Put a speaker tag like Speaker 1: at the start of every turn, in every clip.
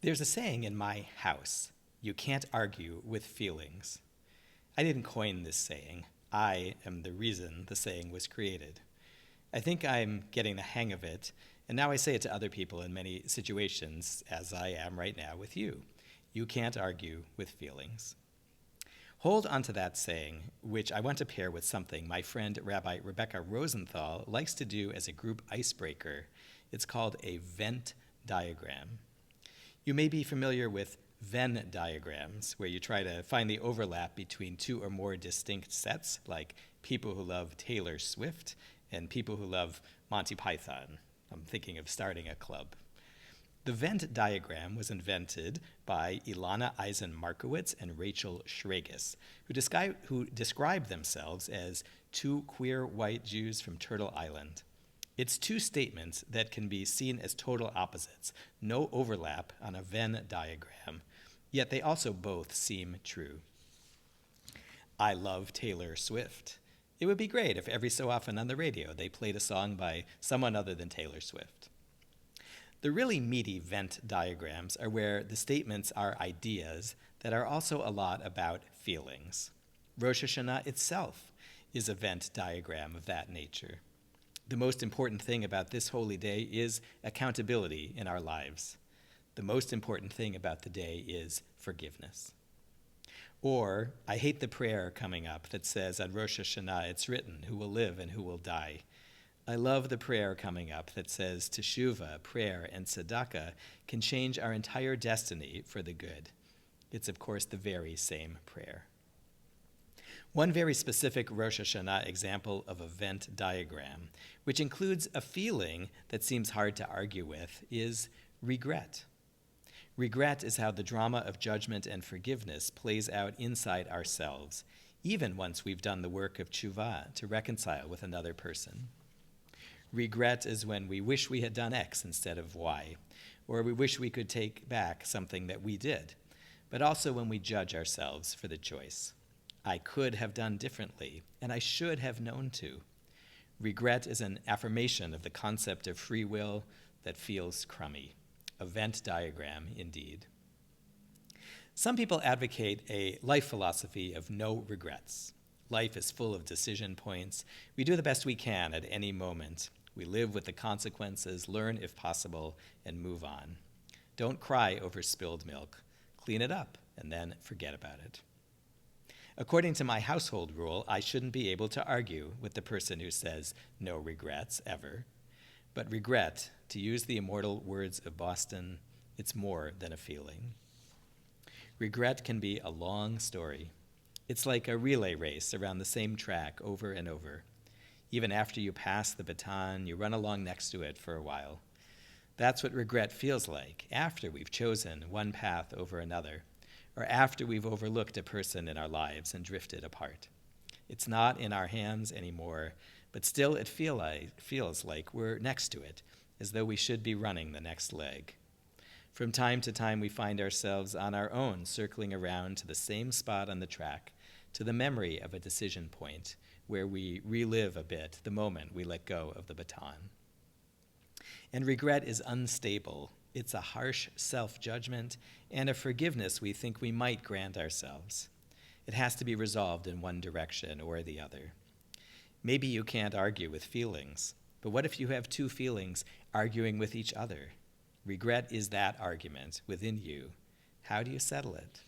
Speaker 1: There's a saying in my house: you can't argue with feelings. I didn't coin this saying. I am the reason the saying was created. I think I'm getting the hang of it, and now I say it to other people in many situations, as I am right now with you. You can't argue with feelings. Hold on to that saying, which I want to pair with something my friend Rabbi Rebecca Rosenthal likes to do as a group icebreaker. It's called a Venn diagram. You may be familiar with Venn diagrams, where you try to find the overlap between two or more distinct sets, like people who love Taylor Swift and people who love Monty Python. I'm thinking of starting a club. The Venn diagram was invented by Ilana Eisen-Markowitz and Rachel Schragus, who described themselves as two queer white Jews from Turtle Island. It's two statements that can be seen as total opposites, no overlap on a Venn diagram, yet they also both seem true. I love Taylor Swift. It would be great if every so often on the radio they played a song by someone other than Taylor Swift. The really meaty Venn diagrams are where the statements are ideas that are also a lot about feelings. Rosh Hashanah itself is a Venn diagram of that nature. The most important thing about this holy day is accountability in our lives. The most important thing about the day is forgiveness. Or, I hate the prayer coming up that says on Rosh Hashanah it's written, who will live and who will die. I love the prayer coming up that says teshuvah, prayer, and tzedakah can change our entire destiny for the good. It's, of course, the very same prayer. One very specific Rosh Hashanah example of a Venn diagram, which includes a feeling that seems hard to argue with, is regret. Regret is how the drama of judgment and forgiveness plays out inside ourselves, even once we've done the work of teshuvah to reconcile with another person. Regret is when we wish we had done X instead of Y, or we wish we could take back something that we did, but also when we judge ourselves for the choice. I could have done differently, and I should have known to. Regret is an affirmation of the concept of free will that feels crummy. A Venn diagram, indeed. Some people advocate a life philosophy of no regrets. Life is full of decision points. We do the best we can at any moment. We live with the consequences, learn if possible, and move on. Don't cry over spilled milk. Clean it up, and then forget about it. According to my household rule, I shouldn't be able to argue with the person who says no regrets, ever. But regret, to use the immortal words of Boston, it's more than a feeling. Regret can be a long story. It's like a relay race around the same track over and over. Even after you pass the baton, you run along next to it for a while. That's what regret feels like after we've chosen one path over another, or after we've overlooked a person in our lives and drifted apart. It's not in our hands anymore, but still it feels like we're next to it, as though we should be running the next leg. From time to time, we find ourselves on our own, circling around to the same spot on the track, to the memory of a decision point, where we relive a bit the moment we let go of the baton. And regret is unstable. It's a harsh self-judgment and a forgiveness we think we might grant ourselves. It has to be resolved in one direction or the other. Maybe you can't argue with feelings, but what if you have two feelings arguing with each other? Regret is that argument within you. How do you settle it?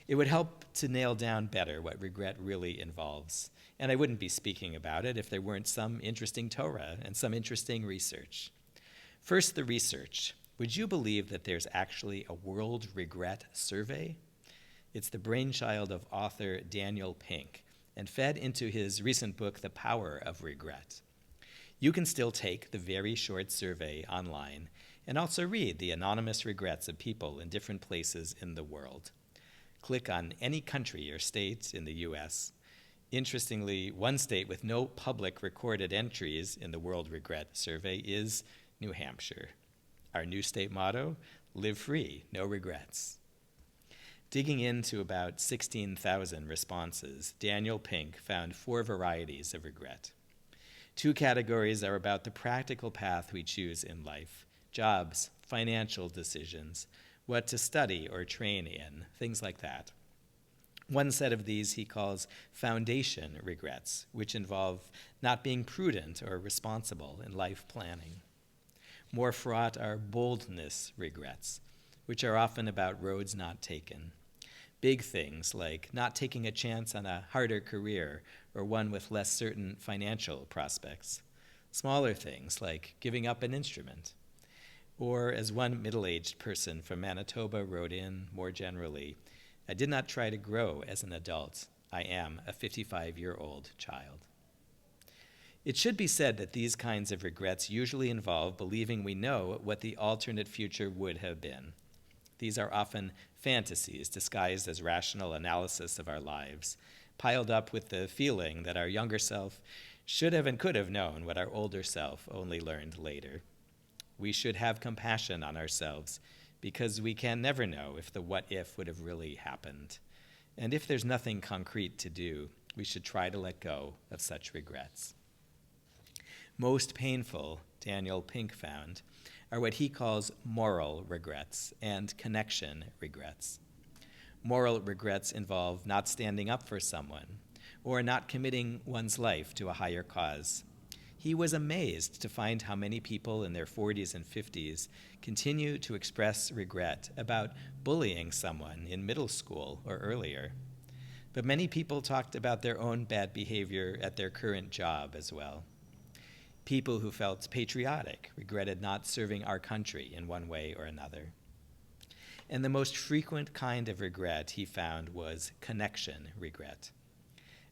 Speaker 1: It would help to nail down better what regret really involves, and I wouldn't be speaking about it if there weren't some interesting Torah and some interesting research. First, the research. Would you believe that there's actually a World Regret Survey? It's the brainchild of author Daniel Pink and fed into his recent book, The Power of Regret. You can still take the very short survey online and also read the anonymous regrets of people in different places in the world. Click on any country or state in the U.S. Interestingly, one state with no public recorded entries in the World Regret Survey is New Hampshire. Our new state motto, live free, no regrets. Digging into about 16,000 responses, Daniel Pink found 4 varieties of regret. 2 categories are about the practical path we choose in life: jobs, financial decisions, what to study or train in, things like that. One set of these he calls foundation regrets, which involve not being prudent or responsible in life planning. More fraught are boldness regrets, which are often about roads not taken. Big things like not taking a chance on a harder career or one with less certain financial prospects. Smaller things like giving up an instrument. Or, as one middle-aged person from Manitoba wrote in more generally, I did not try to grow as an adult. I am a 55-year-old child. It should be said that these kinds of regrets usually involve believing we know what the alternate future would have been. These are often fantasies disguised as rational analysis of our lives, piled up with the feeling that our younger self should have and could have known what our older self only learned later. We should have compassion on ourselves because we can never know if the what if would have really happened. And if there's nothing concrete to do, we should try to let go of such regrets. Most painful, Daniel Pink found, are what he calls moral regrets and connection regrets. Moral regrets involve not standing up for someone or not committing one's life to a higher cause. He was amazed to find how many people in their 40s and 50s continue to express regret about bullying someone in middle school or earlier. But many people talked about their own bad behavior at their current job as well. People who felt patriotic regretted not serving our country in one way or another. And the most frequent kind of regret he found was connection regret.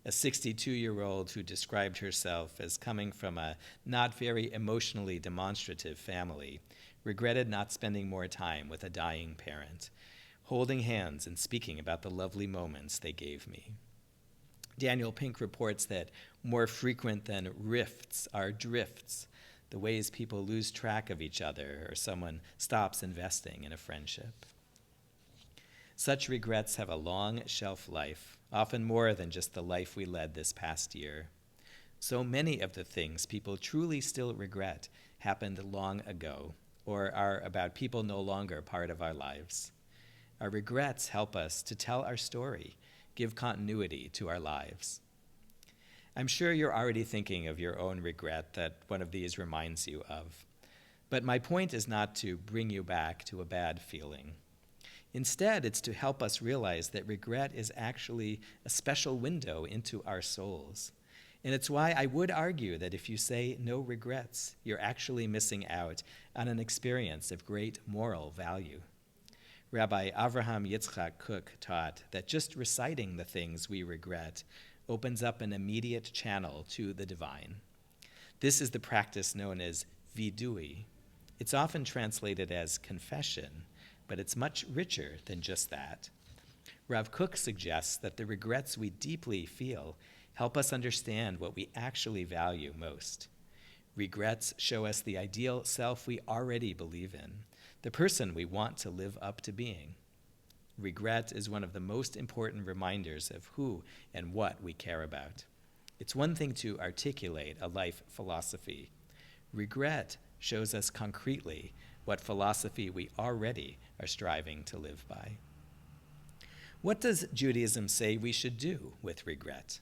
Speaker 1: A 62-year-old who described herself as coming from a not very emotionally demonstrative family regretted not spending more time with a dying parent, holding hands and speaking about the lovely moments they gave me. Daniel Pink reports that more frequent than rifts are drifts, the ways people lose track of each other or someone stops investing in a friendship. Such regrets have a long shelf life, often more than just the life we led this past year. So many of the things people truly still regret happened long ago or are about people no longer part of our lives. Our regrets help us to tell our story, give continuity to our lives. I'm sure you're already thinking of your own regret that one of these reminds you of. But my point is not to bring you back to a bad feeling. Instead, it's to help us realize that regret is actually a special window into our souls. And it's why I would argue that if you say no regrets, you're actually missing out on an experience of great moral value. Rabbi Avraham Yitzchak Kook taught that just reciting the things we regret opens up an immediate channel to the divine. This is the practice known as vidui. It's often translated as confession, but it's much richer than just that. Rav Kook suggests that the regrets we deeply feel help us understand what we actually value most. Regrets show us the ideal self we already believe in, the person we want to live up to being. Regret is one of the most important reminders of who and what we care about. It's one thing to articulate a life philosophy. Regret shows us concretely what philosophy we already are striving to live by. What does Judaism say we should do with regret?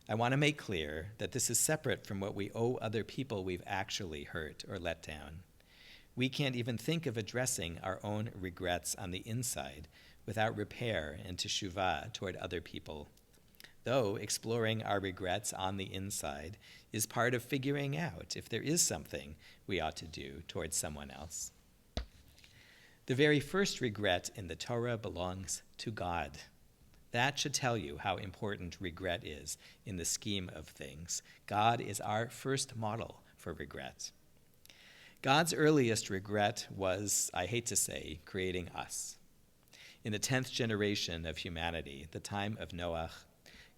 Speaker 1: I want to make clear that this is separate from what we owe other people we've actually hurt or let down. We can't even think of addressing our own regrets on the inside without repair and teshuvah toward other people, though exploring our regrets on the inside is part of figuring out if there is something we ought to do towards someone else. The very first regret in the Torah belongs to God. That should tell you how important regret is in the scheme of things. God is our first model for regret. God's earliest regret was, I hate to say, creating us. In the 10th generation of humanity, the time of Noah,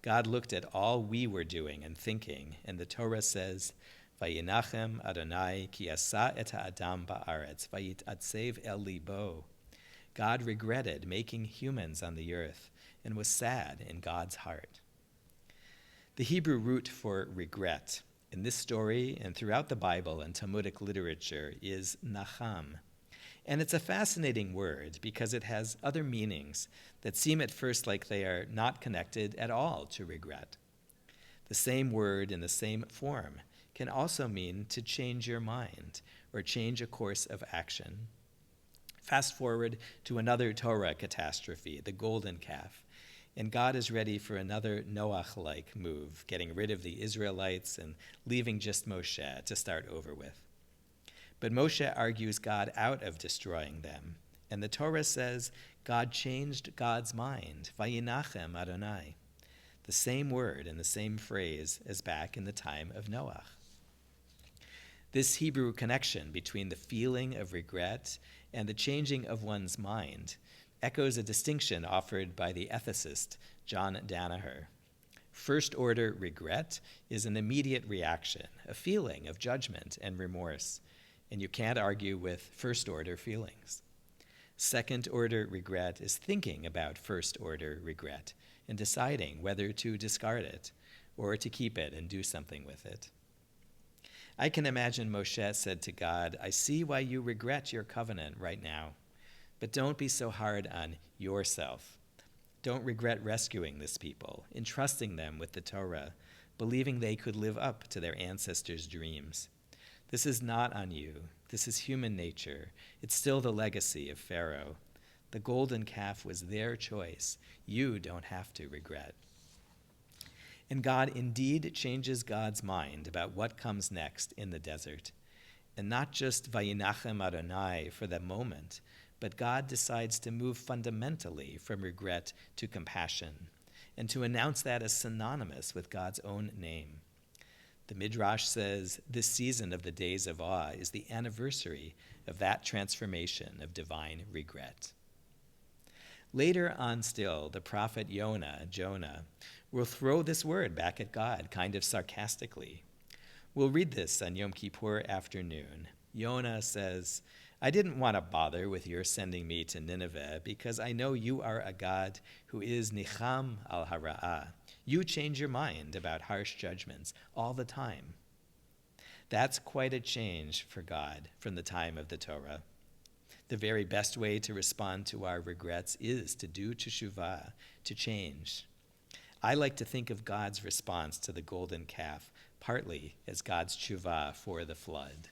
Speaker 1: God looked at all we were doing and thinking, and the Torah says, Vayinachem Adonai ki asa et ha'adam ba'aretz, vayit'atzev el libo. God regretted making humans on the earth and was sad in God's heart. The Hebrew root for regret in this story and throughout the Bible and Talmudic literature is nacham. And it's a fascinating word because it has other meanings that seem at first like they are not connected at all to regret. The same word in the same form can also mean to change your mind or change a course of action. Fast forward to another Torah catastrophe, the golden calf, and God is ready for another Noach-like move, getting rid of the Israelites and leaving just Moshe to start over with. But Moshe argues God out of destroying them, and the Torah says God changed God's mind, Vayinachem Adonai, the same word and the same phrase as back in the time of Noach. This Hebrew connection between the feeling of regret and the changing of one's mind echoes a distinction offered by the ethicist John Danaher. First-order regret is an immediate reaction, a feeling of judgment and remorse, and you can't argue with first-order feelings. Second-order regret is thinking about first-order regret and deciding whether to discard it or to keep it and do something with it. I can imagine Moshe said to God, I see why you regret your covenant right now, but don't be so hard on yourself. Don't regret rescuing this people, entrusting them with the Torah, believing they could live up to their ancestors' dreams. This is not on you. This is human nature. It's still the legacy of Pharaoh. The golden calf was their choice. You don't have to regret. And God indeed changes God's mind about what comes next in the desert. And not just Vayinachem Adonai for the moment, but God decides to move fundamentally from regret to compassion, and to announce that as synonymous with God's own name. The Midrash says this season of the days of awe is the anniversary of that transformation of divine regret. Later on still, the prophet Jonah, will throw this word back at God, kind of sarcastically. We'll read this on Yom Kippur afternoon. Jonah says, I didn't want to bother with your sending me to Nineveh because I know you are a God who is nicham al hara'ah. You change your mind about harsh judgments all the time. That's quite a change for God from the time of the Torah. The very best way to respond to our regrets is to do teshuvah, to change. I like to think of God's response to the golden calf partly as God's teshuvah for the flood.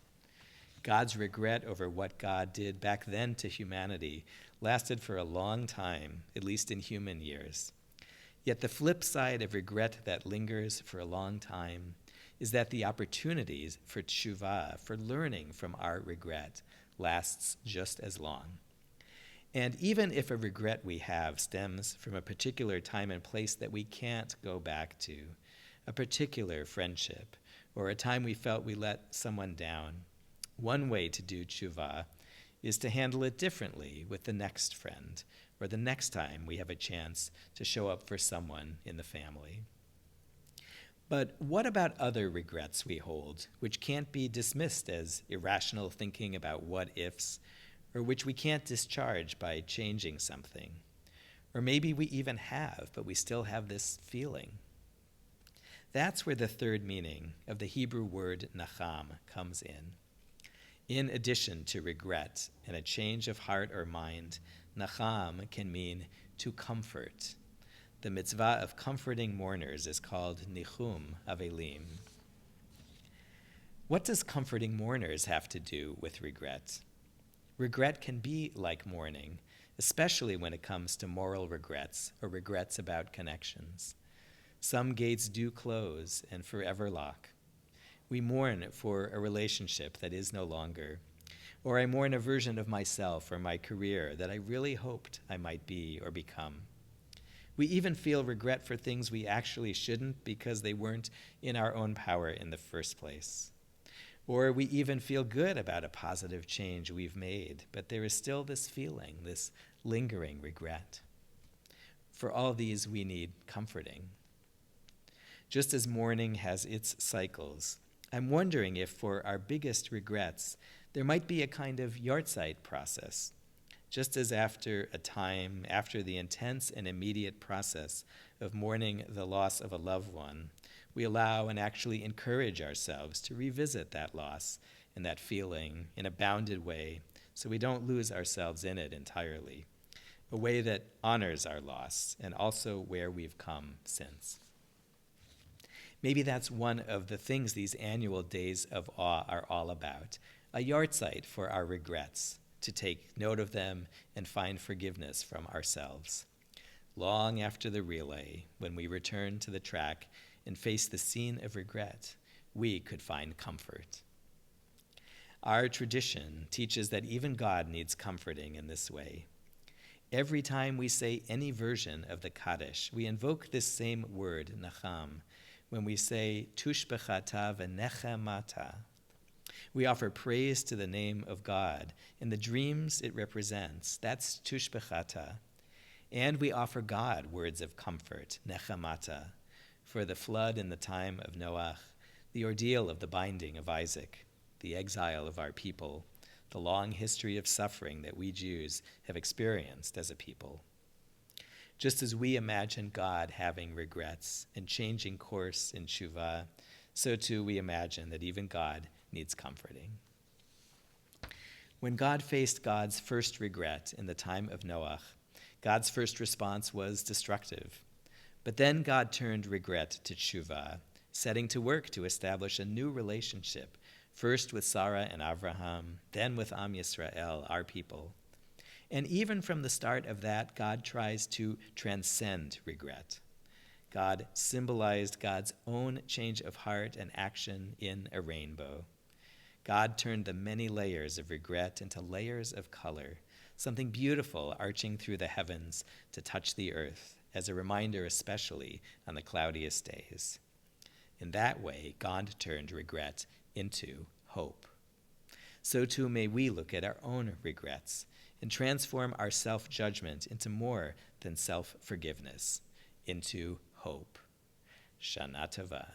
Speaker 1: God's regret over what God did back then to humanity lasted for a long time, at least in human years. Yet the flip side of regret that lingers for a long time is that the opportunities for teshuvah, for learning from our regret, lasts just as long. And even if a regret we have stems from a particular time and place that we can't go back to, a particular friendship, or a time we felt we let someone down, one way to do teshuvah is to handle it differently with the next friend, or the next time we have a chance to show up for someone in the family. But what about other regrets we hold, which can't be dismissed as irrational thinking about what-ifs, or which we can't discharge by changing something? Or maybe we even have, but we still have this feeling. That's where the third meaning of the Hebrew word nacham comes in. In addition to regret and a change of heart or mind, nacham can mean to comfort. The mitzvah of comforting mourners is called nichum avelim. What does comforting mourners have to do with regret? Regret can be like mourning, especially when it comes to moral regrets or regrets about connections. Some gates do close and forever lock. We mourn for a relationship that is no longer, or I mourn a version of myself or my career that I really hoped I might be or become. We even feel regret for things we actually shouldn't because they weren't in our own power in the first place. Or we even feel good about a positive change we've made, but there is still this feeling, this lingering regret. For all these, we need comforting. Just as mourning has its cycles, I'm wondering if for our biggest regrets, there might be a kind of yahrzeit process. Just as after a time, after the intense and immediate process of mourning the loss of a loved one, we allow and actually encourage ourselves to revisit that loss and that feeling in a bounded way so we don't lose ourselves in it entirely, a way that honors our loss and also where we've come since. Maybe that's one of the things these annual days of awe are all about, a yahrzeit for our regrets, to take note of them and find forgiveness from ourselves. Long after the relay, when we return to the track and face the scene of regret, we could find comfort. Our tradition teaches that even God needs comforting in this way. Every time we say any version of the Kaddish, we invoke this same word, nacham, when we say tushbechata v'nechemata. We offer praise to the name of God. In the dreams it represents, that's tushbechata. And we offer God words of comfort, nechemata, for the flood in the time of Noach, the ordeal of the binding of Isaac, the exile of our people, the long history of suffering that we Jews have experienced as a people. Just as we imagine God having regrets and changing course in tshuva, so too we imagine that even God needs comforting. When God faced God's first regret in the time of Noach, God's first response was destructive. But then God turned regret to tshuva, setting to work to establish a new relationship, first with Sarah and Avraham, then with Am Yisrael, our people. And even from the start of that, God tries to transcend regret. God symbolized God's own change of heart and action in a rainbow. God turned the many layers of regret into layers of color, something beautiful arching through the heavens to touch the earth, as a reminder especially on the cloudiest days. In that way, God turned regret into hope. So too may we look at our own regrets and transform our self-judgment into more than self-forgiveness, into hope. Shana Tova.